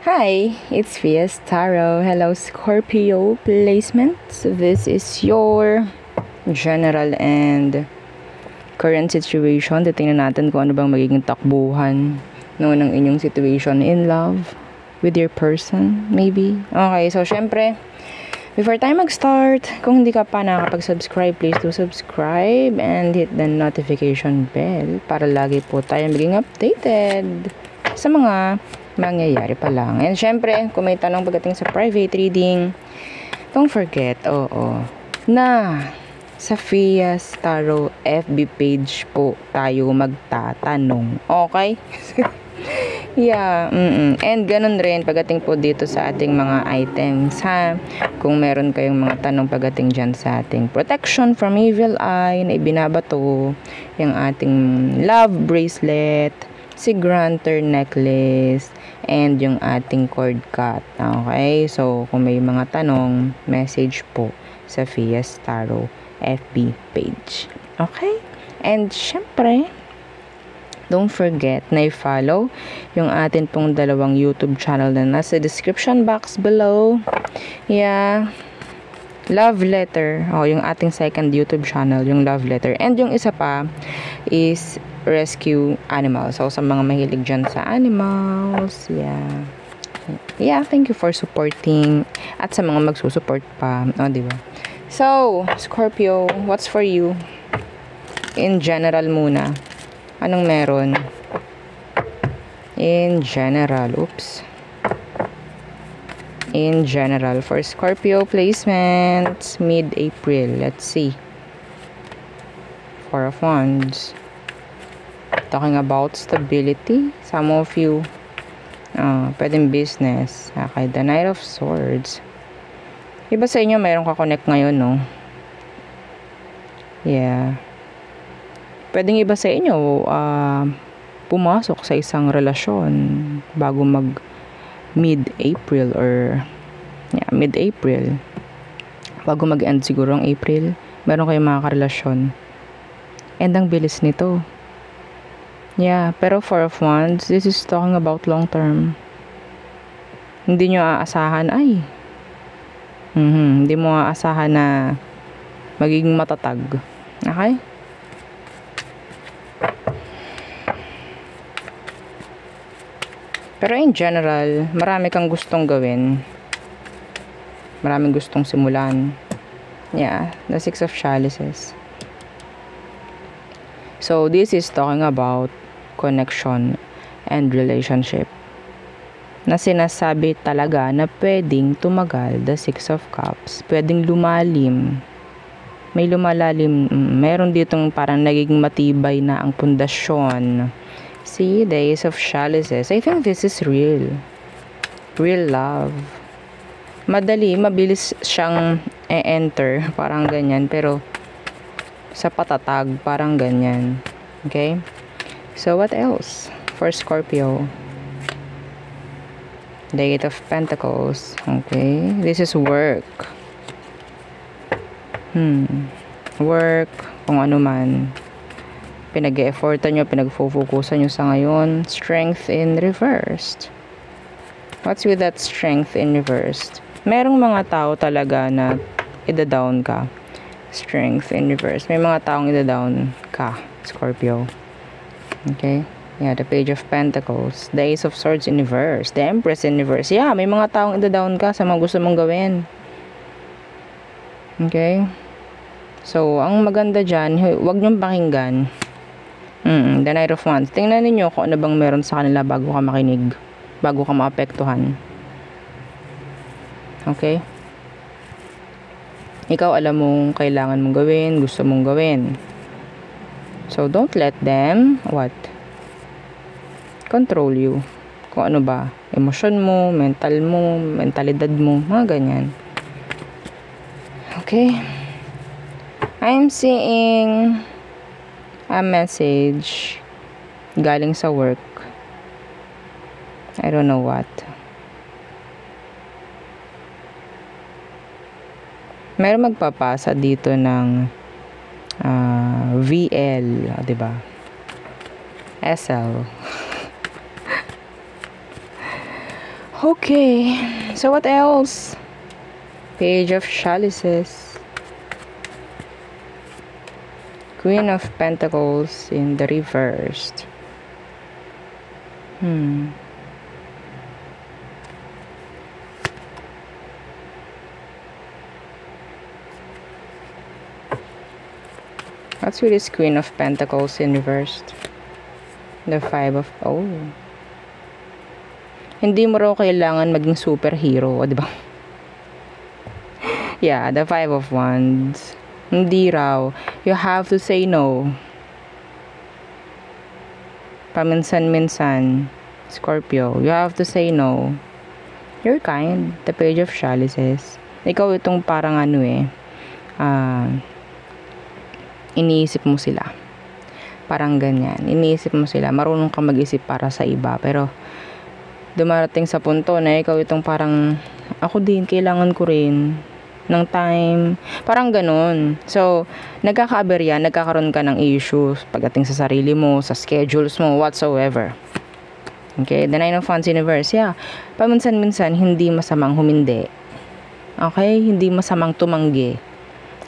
Hi, it's Fias Tarot. Hello, Scorpio placements. This is your general and current situation. Titingnan natin kung ano bang magiging takbuhan ng inyong situation in love with your person, maybe. Okay, so syempre, before tayo mag-start, kung hindi ka pa nakakapag-subscribe, please do subscribe and hit the notification bell para lagi po tayo maging updated sa mga mangyayari pa lang. And syempre, kung may tanong pagdating sa private reading, don't forget, na sa Fias Tarot FB page po tayo magtatanong. Okay? Yeah, and ganun rin pagdating po dito sa ating mga items, ha? Kung meron kayong mga tanong pagdating dyan sa ating protection from evil eye na ibinabato, yung ating love bracelet, si Granter necklace, and yung ating cord cut. Okay? So, kung may mga tanong, message po sa Fias Tarot FB page. Okay? And syempre, don't forget na i-follow yung atin pong dalawang YouTube channel na nasa description box below. Yeah. Love Letter. Yung ating second YouTube channel, yung Love Letter. And yung isa pa is Rescue Animals. So, sa mga mahilig dyan sa animals. Yeah. Yeah, thank you for supporting. At sa mga magsusupport pa. Diba? So, Scorpio, what's for you? In general muna. Anong meron? In general. Oops. In general, for Scorpio placements, mid-April. Let's see. Four of Wands. Talking about stability. Some of you, pwedeng business. Okay, the Knight of Swords. Iba sa inyo, mayroong kakonect ngayon, no? Yeah. Pwedeng iba sa inyo, pumasok sa isang relasyon bago mag mid-April or mid-April. Bago mag-end siguro ang April, meron kayong mga karelasyon. And ang bilis nito. Yeah, pero Four of Wands, this is talking about long term. Hindi nyo aasahan, hindi mo aasahan na magiging matatag. Okay? Pero in general, marami kang gustong gawin. Maraming gustong simulan. Yeah, the Six of Chalices. So, this is talking about connection and relationship. Na sinasabi talaga na pwedeng tumagal, the Six of Cups. Pwedeng lumalim. May lumalalim. Meron ditong parang nagiging matibay na ang pundasyon. See, the Ace of Chalices. I think this is real. Real love. Madali, mabilis siyang enter. Parang ganyan. Pero, sa patatag, parang ganyan. Okay? So, what else? For Scorpio. The Eight of Pentacles. Okay? This is work. Work. Kung ano man. Pinag-e-effortan nyo, pinag-focusan nyo sa ngayon. Strength in reversed. What's with that strength in reversed? Merong mga tao talaga na ida-down ka. Strength in reversed. May mga taong ida-down ka, Scorpio. Okay? Yeah, the Page of Pentacles. The Ace of Swords in reverse. The Empress in reverse. Yeah, may mga taong ida-down ka sa mga gusto mong gawin. Okay? So, ang maganda dyan, huwag nyong pakinggan. The Knight of Wands. Tingnan ninyo kung ano bang meron sa kanila bago ka makinig. Bago ka maapektuhan. Okay? Ikaw alam mong kailangan mong gawin, gusto mong gawin. So, don't let them, control you. Kung ano ba, emosyon mo, mentalidad mo, mga ganyan. Okay? I'm seeing a message galing sa work. I don't know what. Meron magpapasa dito ng VL, diba? SL. Okay, so what else? Page of Chalices. Queen of Pentacles in the reversed. What's with this Queen of Pentacles in reversed? The Five of... Oh. Hindi mo raw kailangan maging superhero, di ba? Yeah, the Five of Wands. Hindi raw. You have to say no. Paminsan-minsan, Scorpio, you have to say no. You're kind. The Page of Chalices. Ikaw itong parang ano iniisip mo sila. Parang ganyan. Iniisip mo sila. Marunong ka mag-isip para sa iba. Pero, dumarating sa punto na ikaw itong parang, ako din, kailangan ko rin ng time. Parang ganun. So, nagkakaaberya, nagkakaroon ka ng issues pagdating sa sarili mo, sa schedules mo, whatsoever. Okay? The Nine of Wands Universe, yeah. Paminsan-minsan, hindi masamang humindi. Okay? Hindi masamang tumanggi.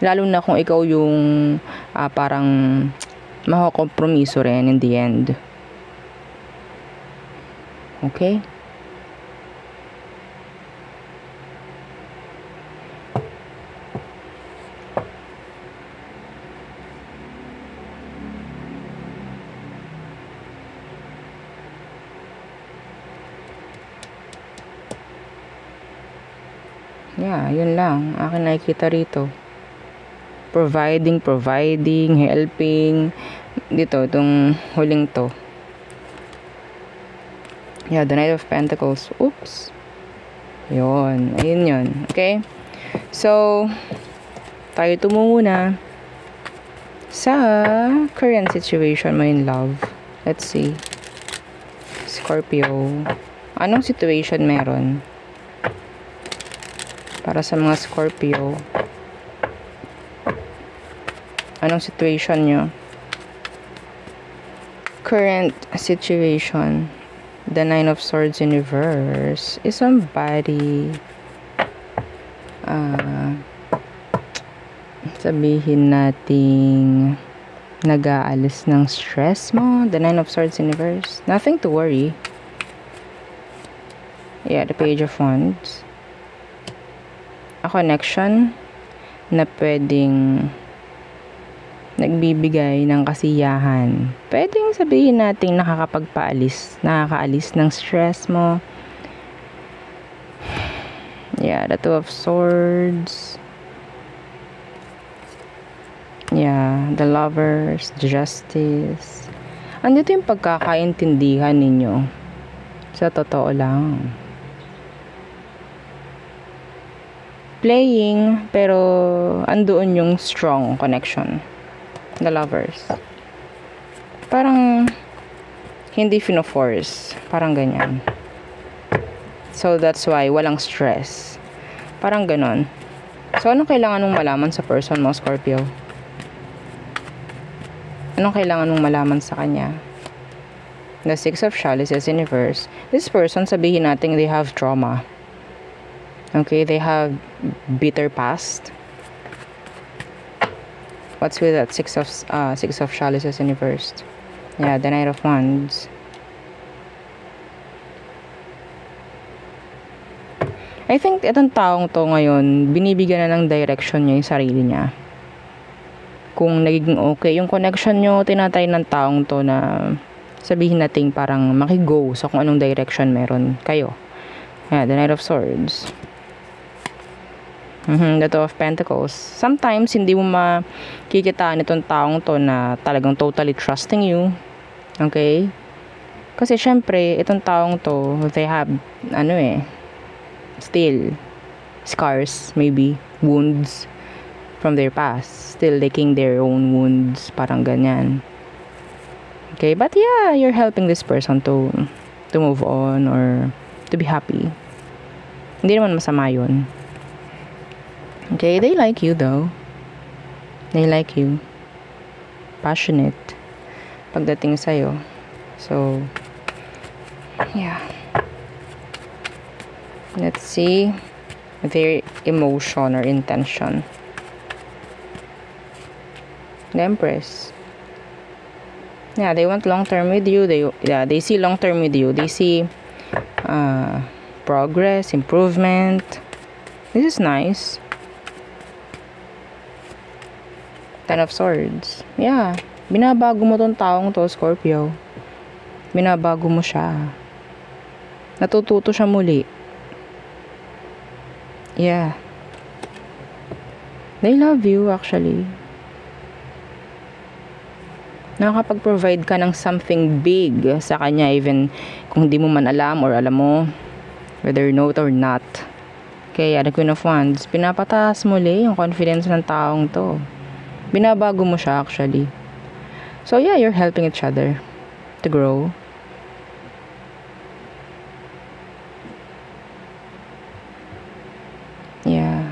Lalo na kung ikaw yung parang makokompromiso rin in the end. Okay? Yeah, yun lang. Akin nakikita rito. Providing, helping. Dito, itong huling to. Yeah, the Knight of Pentacles. Oops. Yun. Ayun yun. Okay? So, tayo tumungo na sa current situation mo in love. Let's see. Scorpio. Anong situation meron? Para sa mga Scorpio. Anong situation nyo? Current situation. The Nine of Swords in reverse. Is somebody sabihin nating nag-aalis ng stress mo. The Nine of Swords in reverse. Nothing to worry. Yeah, the Page of Wands. A connection na pwedeng nagbibigay ng kasiyahan. Pwedeng sabihin natin nakakaalis ng stress mo. Yeah, the Two of Swords. Yeah, the Lovers, Justice. Andito yung pagkakaintindihan ninyo. Sa totoo lang. Playing, pero andoon yung strong connection. The Lovers. Parang hindi fino-force. Parang ganyan. So, that's why walang stress. Parang ganon. So, anong kailangan mong malaman sa person mo, Scorpio? Anong kailangan mong malaman sa kanya? The Six of Chalices in reverse. This person, sabihin natin, they have trauma. Okay, they have bitter past. What's with that Six of Chalices in reverse? Yeah, the Knight of Wands. I think itong taong to ngayon, binibigyan na ng direction niya yung sarili niya. Kung nagiging okay yung connection nyo, tinatry ng taong to na sabihin natin parang makigo sa kung anong direction meron kayo. Yeah, the Knight of Swords. The Two of Pentacles. Sometimes, hindi mo makikitaan itong taong to na talagang totally trusting you. Okay? Kasi, syempre, itong taong to, they have, still, scars, maybe, wounds from their past. Still licking their own wounds. Parang ganyan. Okay? But, yeah, you're helping this person to move on or to be happy. Hindi naman masama yun. Okay, they like you though. They like you. Passionate. Pagdating sa'yo. So, yeah. Let's see their emotion or intention. The Empress. Yeah, they want long term with you. They see long term with you. They see progress, improvement. This is nice. Ten of Swords. Yeah, binabago mo tong taong to, Scorpio. Binabago mo siya. Natututo siya muli. Yeah. They love you actually. Nakakapag-provide ka ng something big sa kanya even kung di mo man alam or alam mo whether you know it or not. Kaya the Queen of Wands, pinapataas muli yung confidence ng taong to. Binabago mo siya actually. So yeah, you're helping each other to grow. Yeah.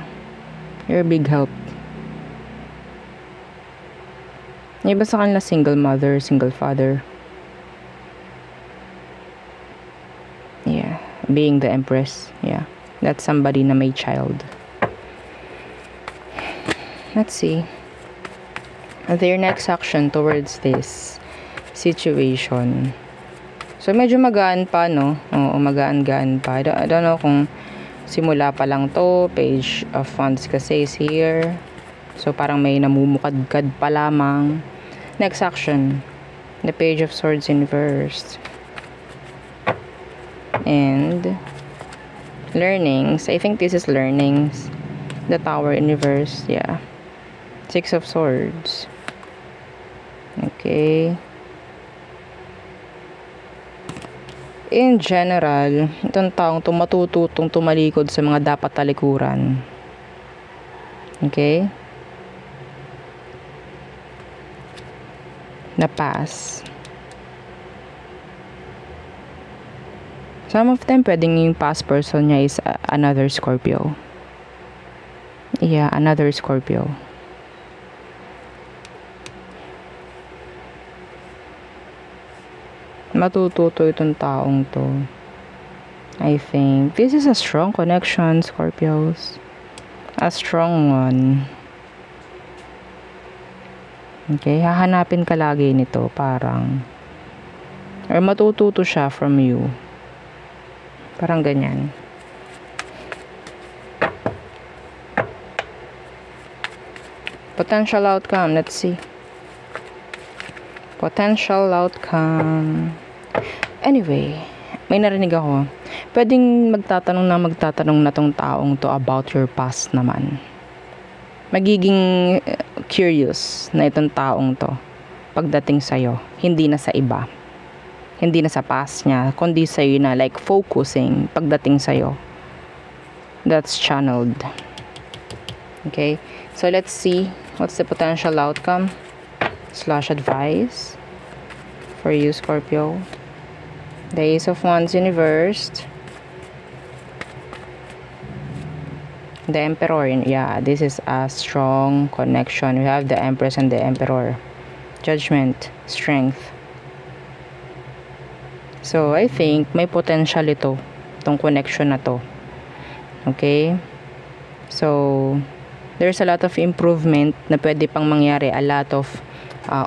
You're a big help. Yung iba sa kanila single mother, single father. Yeah. Being the Empress. Yeah. That's somebody na may child. Let's see. Their next action towards this situation. So, medyo magaan pa, no? Oo, magaan-gaan pa. I don't know kung simula pa lang to. Page of Wands kasi is here. So, parang may namumukadkad pa lamang. Next action. The Page of Swords inversed. And learnings. I think this is learnings. The Tower in reverse. Yeah. Six of Swords. Okay. In general, itong taong tumatututong tumalikod sa mga dapat talikuran. Okay? The past. Some of them, pwedeng yung past person niya is another Scorpio. Yeah, another Scorpio. Matututo itong taong to. I think this is a strong connection, Scorpios. A strong one. Okay, hahanapin ka lagi nito, parang. Or matututo siya from you. Parang ganyan. Potential outcome, let's see. Potential outcome. Anyway, may narinig ako. Pwedeng magtatanong na tong taong to about your past naman. Magiging curious na itong taong to pagdating sa'yo. Hindi na sa iba. Hindi na sa past niya, kundi sa'yo na, like focusing pagdating sa'yo. That's channeled. Okay? So, let's see what's the potential outcome / advice for you, Scorpio. The Ace of Wands inversed. The Emperor. Yeah, this is a strong connection. We have the Empress and the Emperor. Judgment. Strength. So, I think may potential ito. Itong connection na to. Okay? So, there's a lot of improvement na pwede pang mangyari. A lot of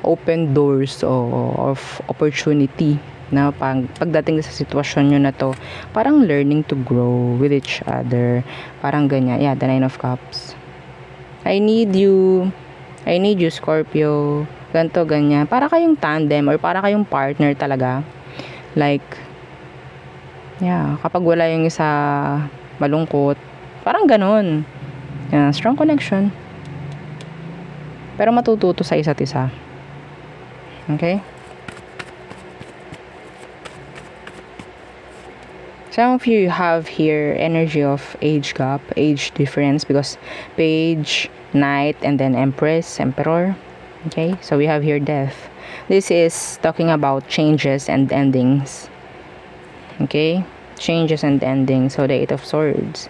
open doors of opportunity na pagdating sa sitwasyon nyo na to, parang learning to grow with each other, parang ganyan. Yeah, the Nine of Cups. I need you, Scorpio, ganto, ganyan, para kayong tandem or para kayong partner talaga, like, yeah, kapag wala yung isa malungkot, parang ganun. Yeah, strong connection, pero matututo sa isa't isa. Okay? Some of you have here energy of age gap, age difference, because Page, Knight, and then Empress, Emperor. Okay, so we have here Death. This is talking about changes and endings. Okay, changes and endings. So the Eight of Swords.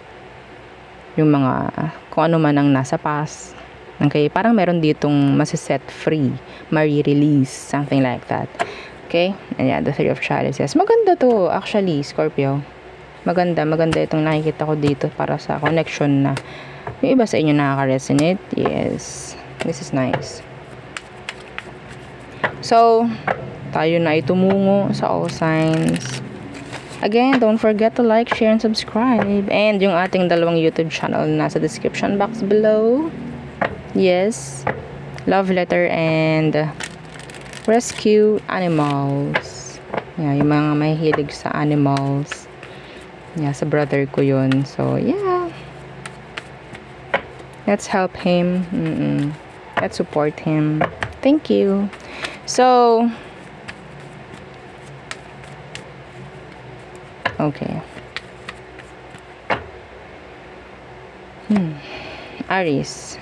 Yung mga, kung ano man ang nasa past. Okay, parang meron ditong masiset free, ma-release, something like that. Okay, and yeah, the Three of Chalices. Maganda to, actually, Scorpio. maganda itong nakikita ko dito para sa connection na yung iba sa inyo nakaka-resonate. Yes, this is nice. So, tayo na itumungo sa all signs. Again, don't forget to like, share, and subscribe. And yung ating dalawang YouTube channel nasa description box below. Yes, love letter and rescue animals. Yeah, yung mga mahilig sa animals. Yeah, sa brother ko yun. So, yeah. Let's help him. Let's support him. Thank you. So, okay. Aries.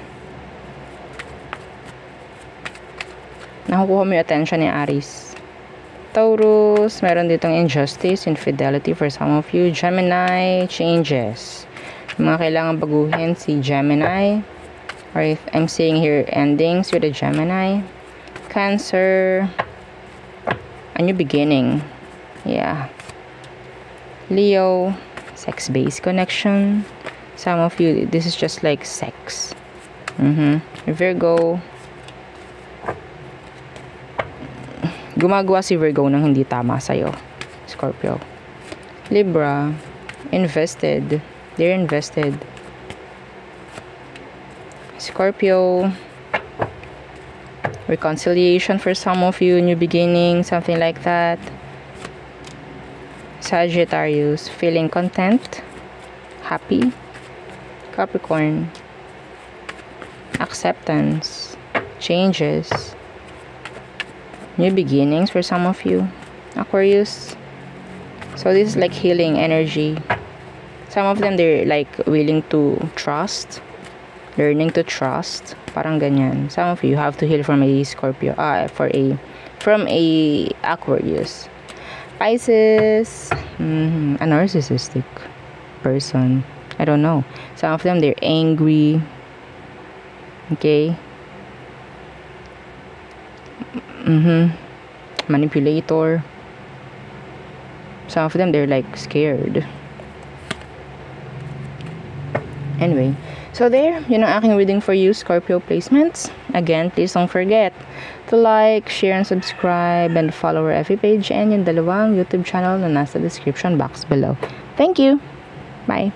Nakukuha mo yung attention ni Aries. Taurus, meron ditong injustice, infidelity for some of you. Gemini, changes. Mga kailangan baguhin si Gemini. Or if I'm seeing here endings with a Gemini. Cancer, a new beginning. Yeah. Leo, sex-based connection. Some of you, this is just like sex. Virgo, gumagawa si Virgo ng hindi tama sa'yo. Scorpio. Libra, invested. They're invested. Scorpio, reconciliation for some of you, new beginning, something like that. Sagittarius, feeling content, happy. Capricorn, acceptance, changes, new beginnings for some of you. Aquarius, so this is like healing energy. Some of them, they're like willing to trust, learning to trust, parang ganyan. Some of you have to heal from a Scorpio, from a Aquarius. Pisces, a narcissistic person. I don't know. Some of them, they're angry. Okay. Manipulator. Some of them, they're like scared. Anyway, so there, yun ang aking reading for you, Scorpio placements. Again, please don't forget to like, share, and subscribe, and follow our FB page and yung dalawang YouTube channel na nasa description box below. Thank you. Bye.